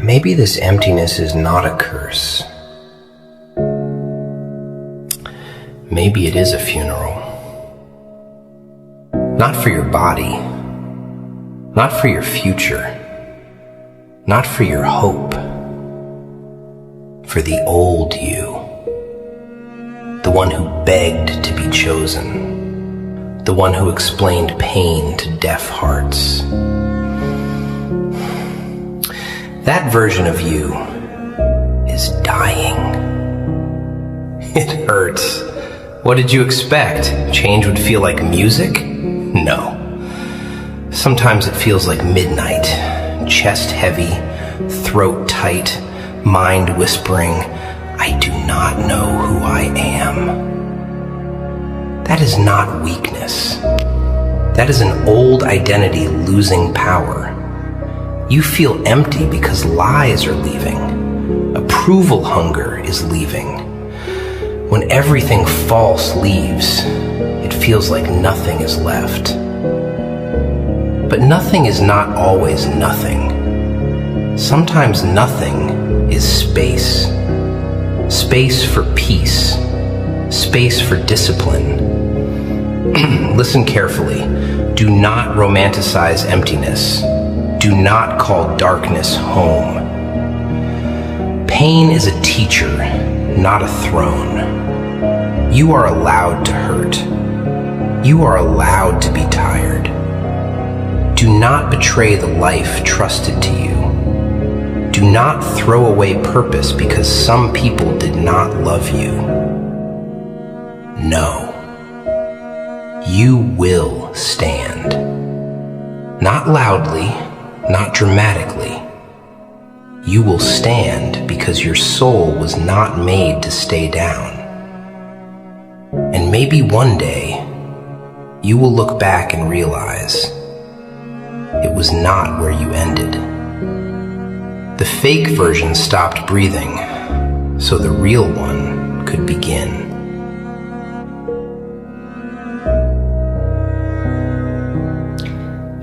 Maybe this emptiness is not a curse. Maybe it is a funeral. Not for your body, not for your future, not for your hope, for the old you, the one who begged to be chosen, the one who explained pain to deaf hearts. That version of you is dying. It hurts. What did you expect? Change would feel like music? No. Sometimes it feels like midnight, chest heavy, throat tight, mind whispering, I do not know who I am. That is not weakness. That is an old identity losing power. You feel empty because lies are leaving. Approval hunger is leaving. When everything false leaves, it feels like nothing is left. But nothing is not always nothing. Sometimes nothing is space. Space for peace. Space for discipline. Listen carefully. Do not romanticize emptiness. Do not call darkness home. Pain is a teacher, not a throne. You are allowed to hurt. You are allowed to be tired. Do not betray the life trusted to you. Do not throw away purpose because some people did not love you. No. You will stand. Not loudly, not dramatically. You will stand because your soul was not made to stay down. And maybe one day, you will look back and realize it was not where you ended. The fake version stopped breathing, so the real one could begin.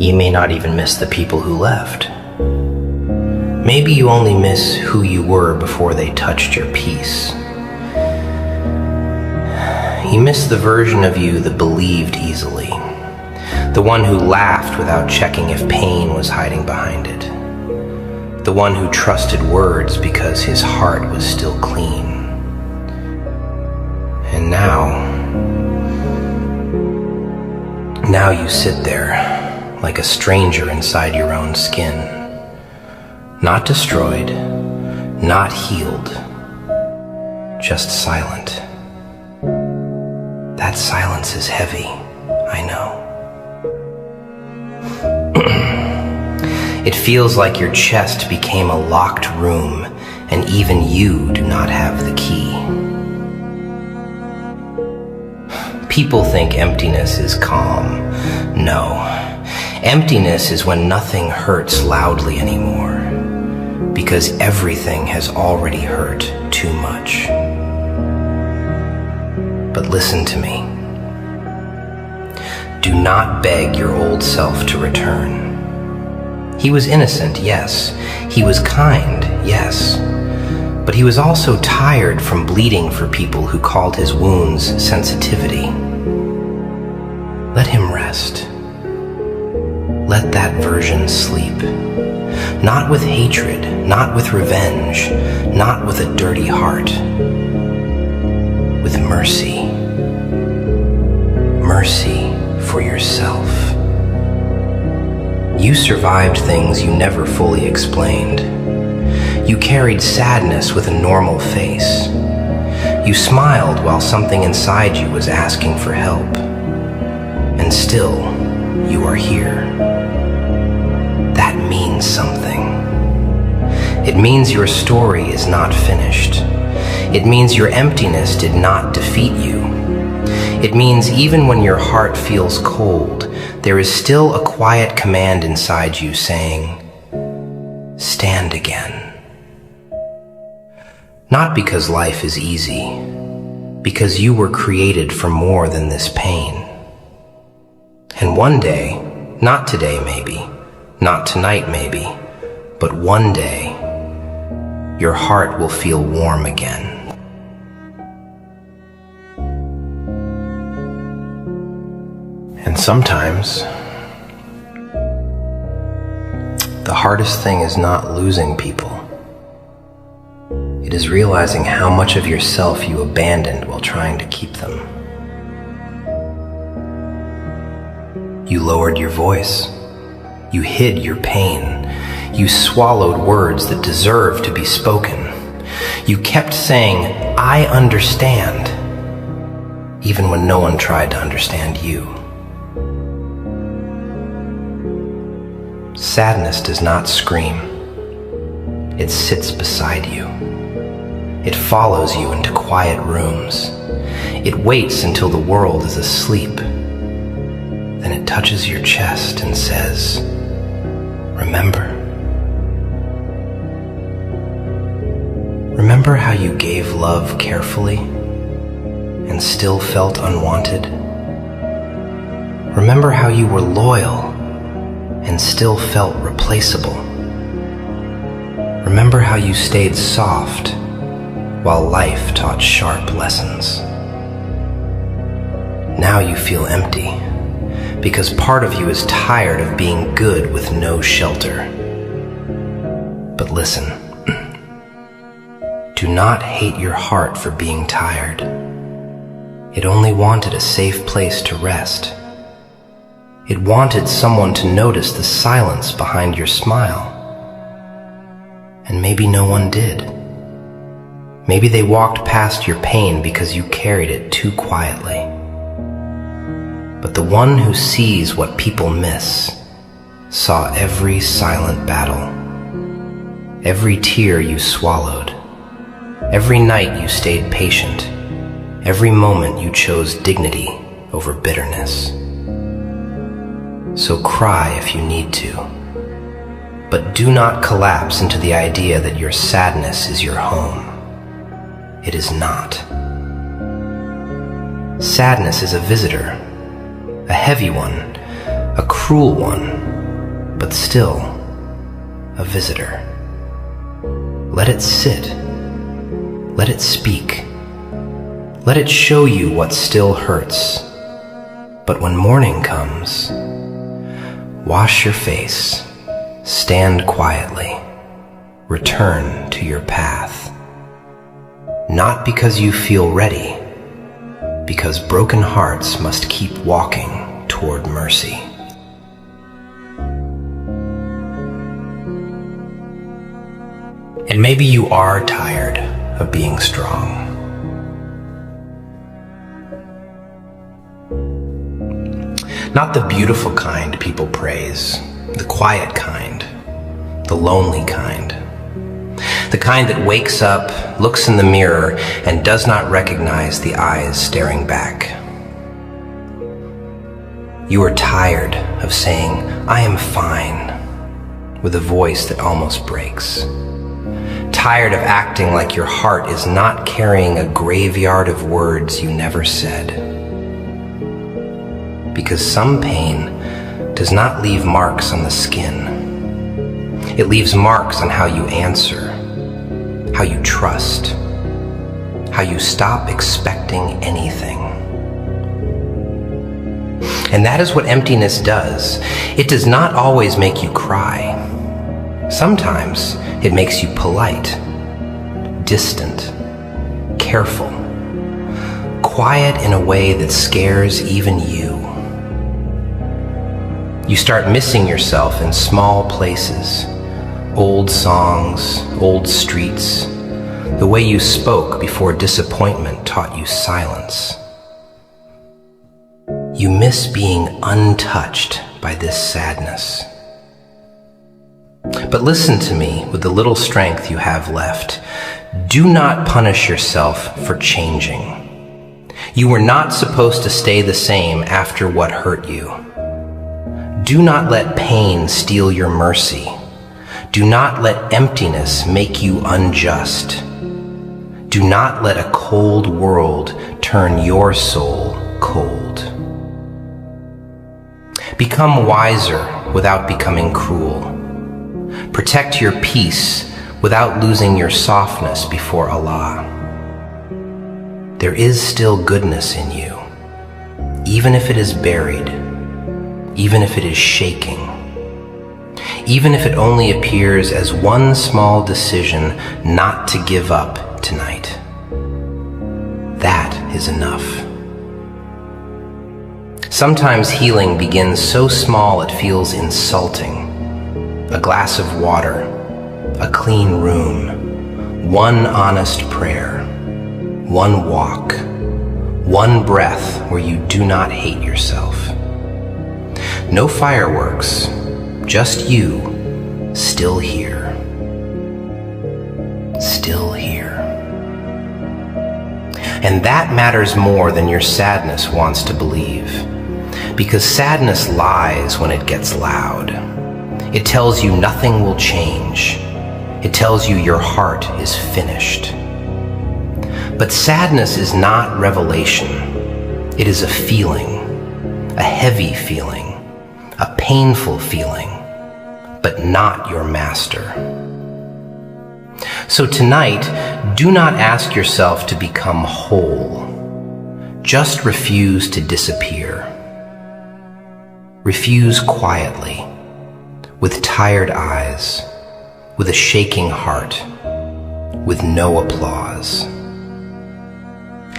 You may not even miss the people who left. Maybe you only miss who you were before they touched your peace. You miss the version of you that believed easily, the one who laughed without checking if pain was hiding behind it, the one who trusted words because his heart was still clean. And now you sit there like a stranger inside your own skin, not destroyed, not healed, just silent. That silence is heavy, I know. It feels like your chest became a locked room and even you do not have the key. People think emptiness is calm. No. Emptiness is when nothing hurts loudly anymore, because everything has already hurt too much. But listen to me. Do not beg your old self to return. He was innocent, yes. He was kind, yes. But he was also tired from bleeding for people who called his wounds sensitivity. Let him rest. Let that version sleep. Not with hatred, not with revenge, not with a dirty heart. With mercy. Mercy for yourself. You survived things you never fully explained. You carried sadness with a normal face. You smiled while something inside you was asking for help. And still, you are here. That means something. It means your story is not finished. It means your emptiness did not defeat you. It means even when your heart feels cold, there is still a quiet command inside you saying, stand again. Not because life is easy, because you were created for more than this pain. And one day, not today maybe, not tonight maybe, but one day, your heart will feel warm again. And sometimes, the hardest thing is not losing people. It is realizing how much of yourself you abandoned while trying to keep them. You lowered your voice. You hid your pain. You swallowed words that deserved to be spoken. You kept saying, "I understand," even when no one tried to understand you. Sadness does not scream. It sits beside you. It follows you into quiet rooms. It waits until the world is asleep. Then it touches your chest and says, "Remember. Remember how you gave love carefully and still felt unwanted? Remember how you were loyal and still felt replaceable? Remember how you stayed soft while life taught sharp lessons? Now you feel empty because part of you is tired of being good with no shelter. But listen, do not hate your heart for being tired. It only wanted a safe place to rest. It wanted someone to notice the silence behind your smile. And maybe no one did. Maybe they walked past your pain because you carried it too quietly. But the one who sees what people miss saw every silent battle, every tear you swallowed, every night you stayed patient, every moment you chose dignity over bitterness. So cry if you need to, but do not collapse into the idea that your sadness is your home. It is not. Sadness is a visitor, a heavy one, a cruel one, but still a visitor. Let it sit. Let it speak. Let it show you what still hurts. But when morning comes, wash your face, stand quietly, return to your path. Not because you feel ready, because broken hearts must keep walking toward mercy. And maybe you are tired of being strong. Not the beautiful kind people praise, the quiet kind, the lonely kind. The kind that wakes up, looks in the mirror, and does not recognize the eyes staring back. You are tired of saying, "I am fine," with a voice that almost breaks. Tired of acting like your heart is not carrying a graveyard of words you never said. Because some pain does not leave marks on the skin. It leaves marks on how you answer, how you trust, how you stop expecting anything. And that is what emptiness does. It does not always make you cry. Sometimes it makes you polite, distant, careful, quiet in a way that scares even you. You start missing yourself in small places, old songs, old streets, the way you spoke before disappointment taught you silence. You miss being untouched by this sadness. But listen to me with the little strength you have left. Do not punish yourself for changing. You were not supposed to stay the same after what hurt you. Do not let pain steal your mercy. Do not let emptiness make you unjust. Do not let a cold world turn your soul cold. Become wiser without becoming cruel. Protect your peace without losing your softness before Allah. There is still goodness in you, even if it is buried, even if it is shaking, even if it only appears as one small decision not to give up tonight. That is enough. Sometimes healing begins so small it feels insulting. A glass of water, a clean room, one honest prayer, one walk, one breath where you do not hate yourself. No fireworks, just you, still here. Still here. And that matters more than your sadness wants to believe, because sadness lies when it gets loud. It tells you nothing will change. It tells you your heart is finished. But sadness is not revelation. It is a feeling, a heavy feeling, a painful feeling, but not your master. So tonight, do not ask yourself to become whole. Just refuse to disappear. Refuse quietly, with tired eyes, with a shaking heart, with no applause.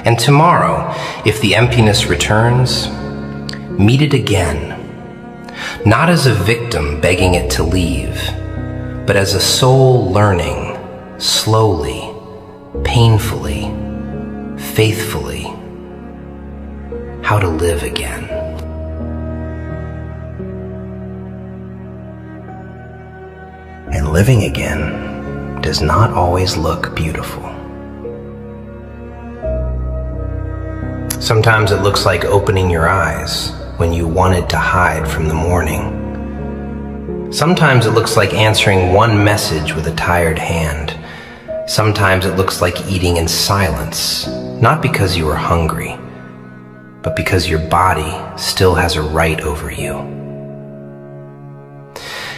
And tomorrow, if the emptiness returns, meet it again, not as a victim begging it to leave, but as a soul learning, slowly, painfully, faithfully, how to live again. And living again does not always look beautiful. Sometimes it looks like opening your eyes when you wanted to hide from the morning. Sometimes it looks like answering one message with a tired hand. Sometimes it looks like eating in silence, not because you are hungry, but because your body still has a right over you.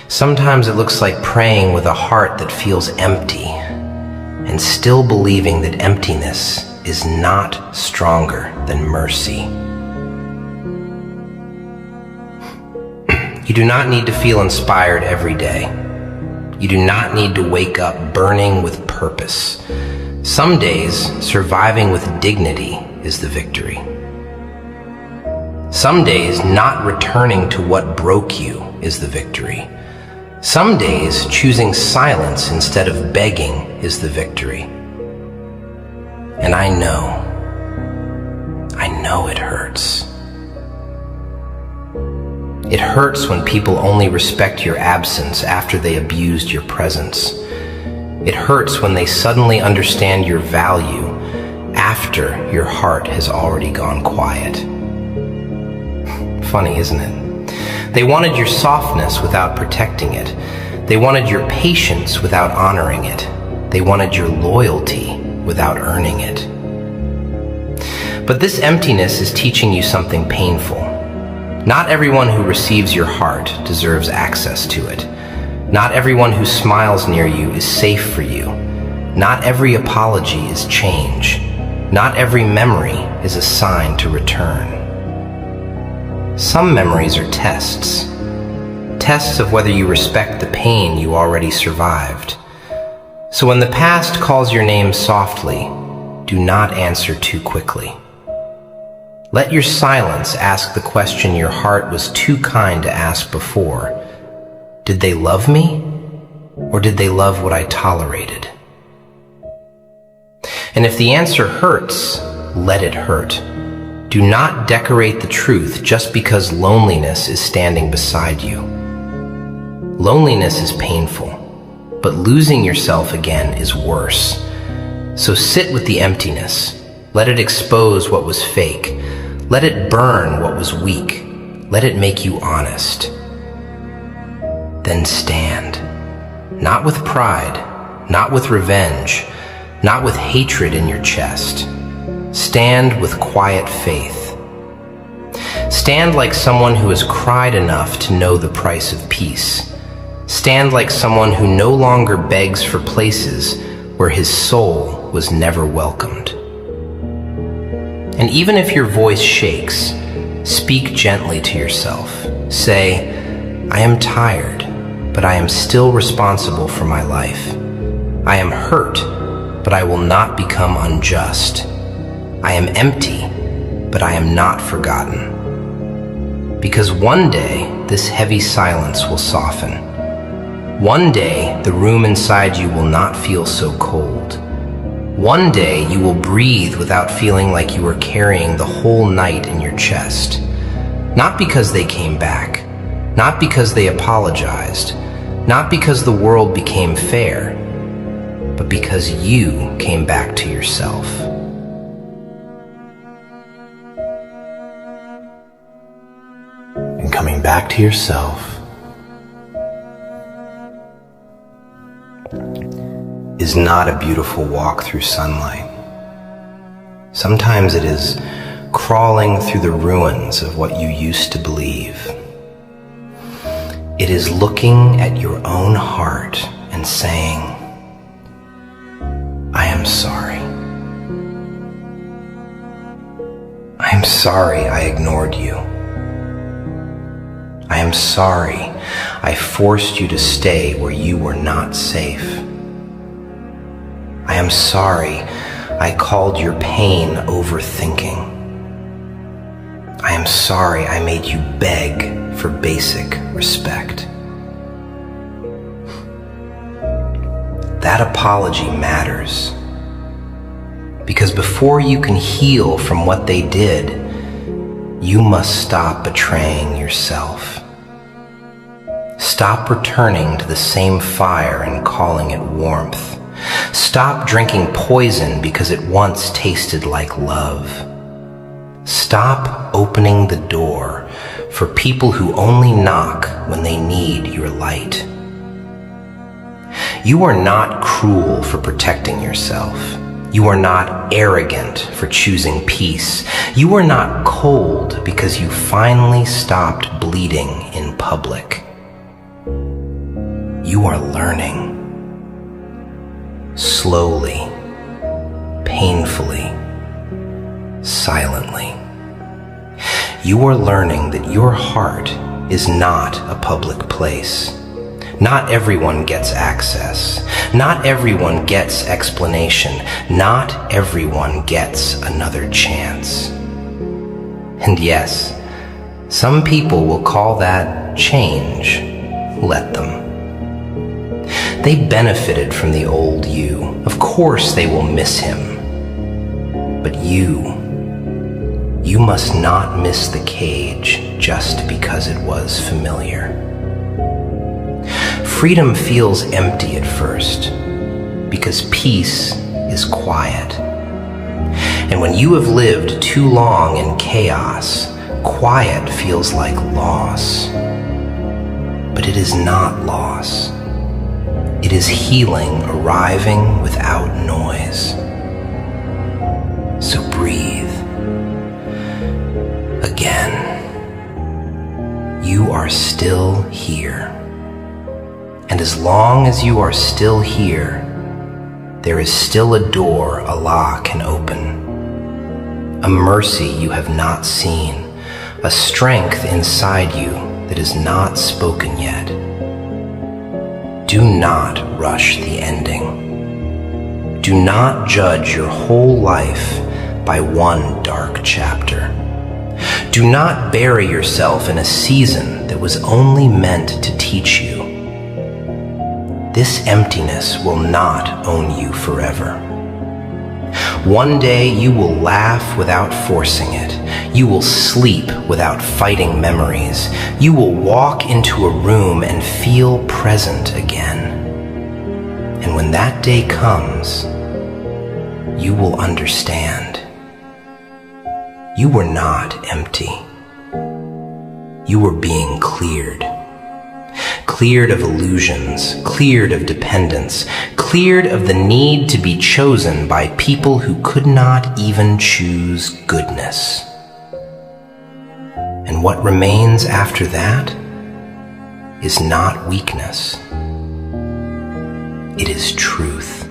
Sometimes it looks like praying with a heart that feels empty and still believing that emptiness is not stronger than mercy. You do not need to feel inspired every day. You do not need to wake up burning with purpose. Some days, surviving with dignity is the victory. Some days, not returning to what broke you is the victory. Some days, choosing silence instead of begging is the victory. And I know it hurts. It hurts when people only respect your absence after they abused your presence. It hurts when they suddenly understand your value after your heart has already gone quiet. Funny, isn't it? They wanted your softness without protecting it. They wanted your patience without honoring it. They wanted your loyalty without earning it. But this emptiness is teaching you something painful. Not everyone who receives your heart deserves access to it. Not everyone who smiles near you is safe for you. Not every apology is change. Not every memory is a sign to return. Some memories are tests. Tests of whether you respect the pain you already survived. So when the past calls your name softly, do not answer too quickly. Let your silence ask the question your heart was too kind to ask before. Did they love me? Or did they love what I tolerated? And if the answer hurts, let it hurt. Do not decorate the truth just because loneliness is standing beside you. Loneliness is painful, but losing yourself again is worse. So sit with the emptiness. Let it expose what was fake. Let it burn what was weak. Let it make you honest. Then stand. Not with pride, not with revenge, not with hatred in your chest. Stand with quiet faith. Stand like someone who has cried enough to know the price of peace. Stand like someone who no longer begs for places where his soul was never welcomed. And even if your voice shakes, speak gently to yourself. Say, I am tired, but I am still responsible for my life. I am hurt, but I will not become unjust. I am empty, but I am not forgotten. Because one day, this heavy silence will soften. One day, the room inside you will not feel so cold. One day, you will breathe without feeling like you are carrying the whole night in your chest. Not because they came back, not because they apologized, not because the world became fair, but because you came back to yourself. And coming back to yourself is not a beautiful walk through sunlight. Sometimes it is crawling through the ruins of what you used to believe. It is looking at your own heart and saying, I am sorry. I am sorry I ignored you. I am sorry I forced you to stay where you were not safe. I am sorry I called your pain overthinking. I am sorry I made you beg for basic respect. That apology matters, because before you can heal from what they did, you must stop betraying yourself. Stop returning to the same fire and calling it warmth. Stop drinking poison because it once tasted like love. Stop opening the door for people who only knock when they need your light. You are not cruel for protecting yourself. You are not arrogant for choosing peace. You are not cold because you finally stopped bleeding in public. You are learning. Slowly, painfully, silently. You are learning that your heart is not a public place. Not everyone gets access. Not everyone gets explanation. Not everyone gets another chance. And yes, some people will call that change. Let them. They benefited from the old you. Of course they will miss him. But you must not miss the cage just because it was familiar. Freedom feels empty at first because peace is quiet. And when you have lived too long in chaos, quiet feels like loss. But it is not loss. It is healing arriving without noise. So breathe. Again. You are still here. And as long as you are still here, there is still a door Allah can open. A mercy you have not seen. A strength inside you that is not spoken yet. Do not rush the ending. Do not judge your whole life by one dark chapter. Do not bury yourself in a season that was only meant to teach you. This emptiness will not own you forever. One day you will laugh without forcing it. You will sleep without fighting memories. You will walk into a room and feel present again. And when that day comes, you will understand. You were not empty. You were being cleared. Cleared of illusions, cleared of dependence, cleared of the need to be chosen by people who could not even choose goodness. And what remains after that? is not weakness. It is truth.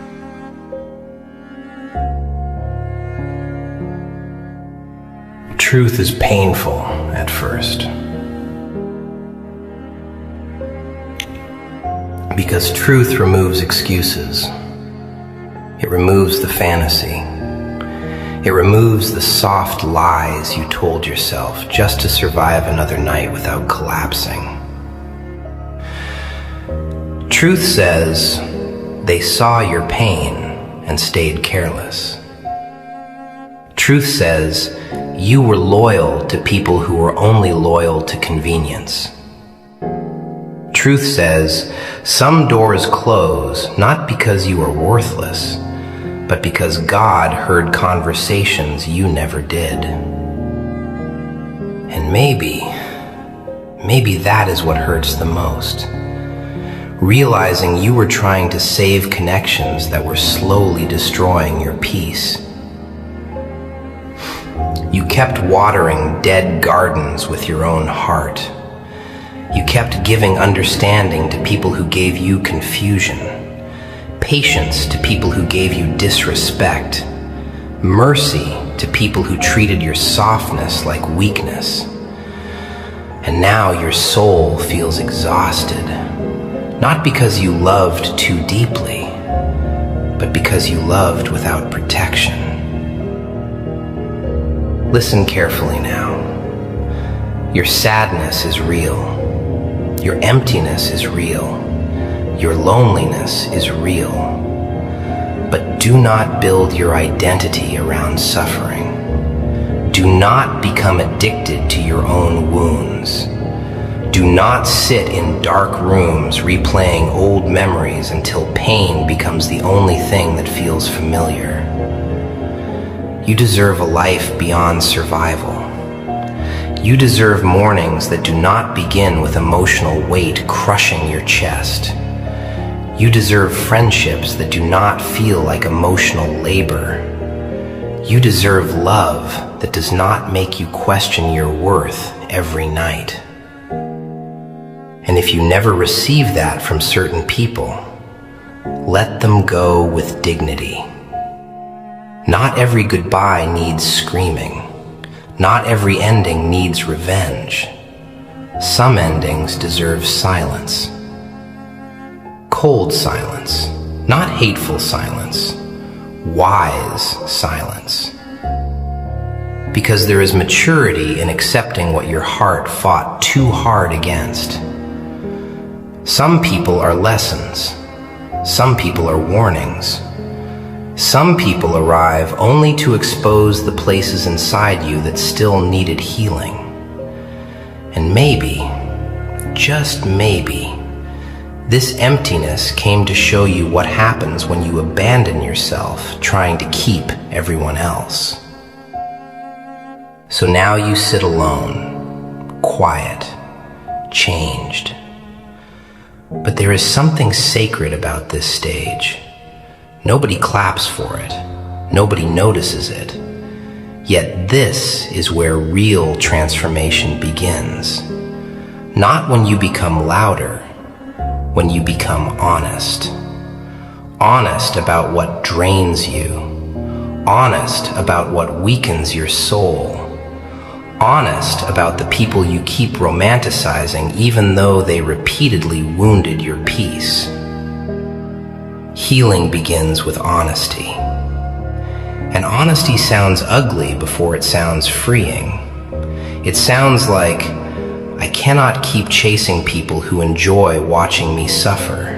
Truth is painful at first, because truth removes excuses. It removes the fantasy. It removes the soft lies you told yourself just to survive another night without collapsing. Truth says they saw your pain and stayed careless. Truth says you were loyal to people who were only loyal to convenience. Truth says some doors close not because you are worthless, but because God heard conversations you never did. And maybe that is what hurts the most. Realizing you were trying to save connections that were slowly destroying your peace. You kept watering dead gardens with your own heart. You kept giving understanding to people who gave you confusion, patience to people who gave you disrespect, mercy to people who treated your softness like weakness. And now your soul feels exhausted, not because you loved too deeply, but because you loved without protection. Listen carefully now. Your sadness is real. Your emptiness is real. Your loneliness is real. But do not build your identity around suffering. Do not become addicted to your own wounds. Do not sit in dark rooms replaying old memories until pain becomes the only thing that feels familiar. You deserve a life beyond survival. You deserve mornings that do not begin with emotional weight crushing your chest. You deserve friendships that do not feel like emotional labor. You deserve love that does not make you question your worth every night. And if you never receive that from certain people, let them go with dignity. Not every goodbye needs screaming. Not every ending needs revenge. Some endings deserve silence. Cold silence, not hateful silence. Wise silence. Because there is maturity in accepting what your heart fought too hard against. Some people are lessons. Some people are warnings. Some people arrive only to expose the places inside you that still needed healing. And maybe, just maybe, this emptiness came to show you what happens when you abandon yourself trying to keep everyone else. So now you sit alone, quiet, changed. But there is something sacred about this stage. Nobody claps for it. Nobody notices it. Yet this is where real transformation begins. Not when you become louder, when you become honest. Honest about what drains you. Honest about what weakens your soul. Honest about the people you keep romanticizing even though they repeatedly wounded your peace. Healing begins with honesty. And honesty sounds ugly before it sounds freeing. It sounds like, I cannot keep chasing people who enjoy watching me suffer.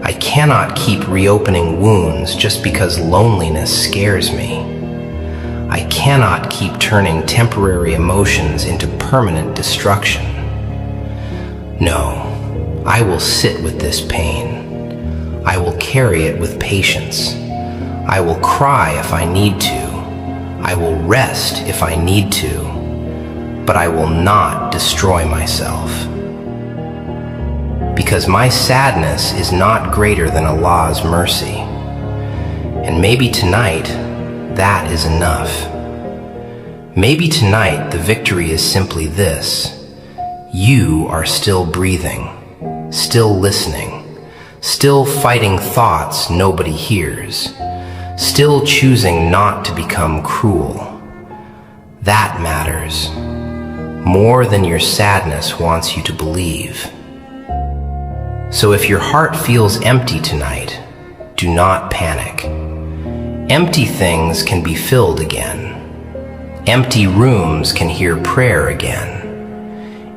I cannot keep reopening wounds just because loneliness scares me. I cannot keep turning temporary emotions into permanent destruction. No, I will sit with this pain. I will carry it with patience. I will cry if I need to. I will rest if I need to. But I will not destroy myself. Because my sadness is not greater than Allah's mercy. And maybe tonight, that is enough. Maybe tonight the victory is simply this. You are still breathing, still listening, still fighting thoughts nobody hears, still choosing not to become cruel. That matters, more than your sadness wants you to believe. So if your heart feels empty tonight, do not panic. Empty things can be filled again. Empty rooms can hear prayer again.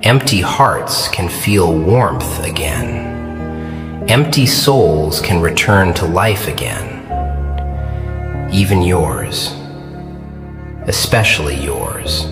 Empty hearts can feel warmth again. Empty souls can return to life again. Even yours, especially yours.